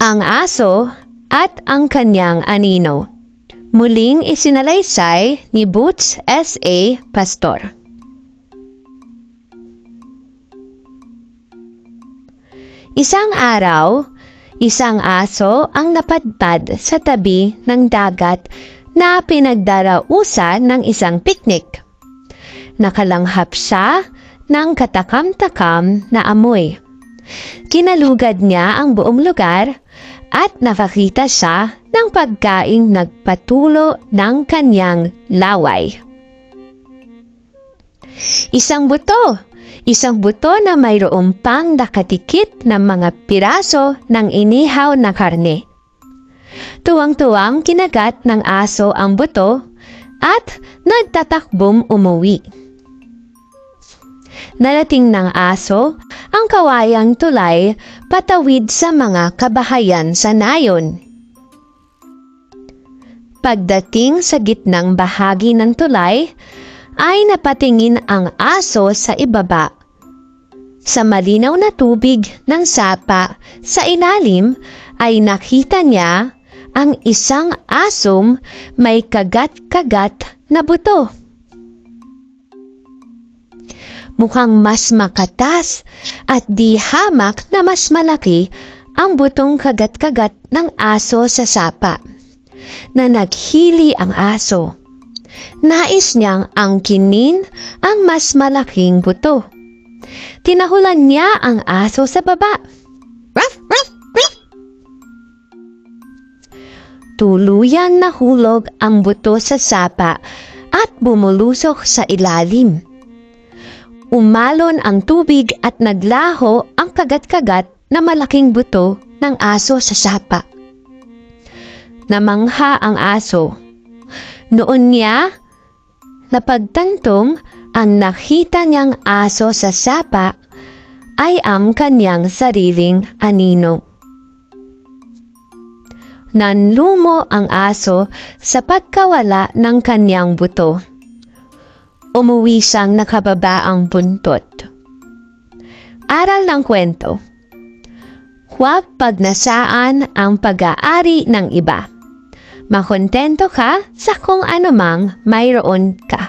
Ang aso at ang kanyang anino. Muling isinalaysay ni Boots S.A. Pastor. Isang araw, isang aso ang napadpad sa tabi ng dagat na pinagdarausan ng isang piknik. Nakalanghap siya ng katakam-takam na amoy. Kinalugad niya ang buong lugar at nakakita siya ng pagkaing nagpatulo ng kanyang laway. Isang buto na mayroong pang nakatikit na mga piraso ng inihaw na karne. Tuwang-tuwang kinagat ng aso ang buto at nagtatakbong umuwi. Narating ng aso ang kawayang tulay patawid sa mga kabahayan sa nayon. Pagdating sa gitnang bahagi ng tulay, ay napatingin ang aso sa ibaba. Sa malinaw na tubig ng sapa sa ilalim ay nakita niya ang isang asom may kagat-kagat na buto. Mukhang mas makatas at di hamak na mas malaki ang butong kagat-kagat ng aso sa sapa. Na naghili ang aso. Nais niyang angkinin ang mas malaking buto. Tinahulan niya ang aso sa baba. Ruff, ruff, ruff. Tuluyan nahulog ang buto sa sapa at bumulusok sa ilalim. Umalon ang tubig at naglaho ang kagat-kagat na malaking buto ng aso sa sapa. Namangha ang aso. Noon niya napagtantong ang nakita niyang aso sa sapa ay ang kanyang sariling anino. Nanlumo ang aso sa pagkawala ng kanyang buto. Umuwi siyang nakababa ang buntot. Aral ng kwento. Huwag pagnasaan ang pag-aari ng iba. Makontento ka sa kung anumang mayroon ka.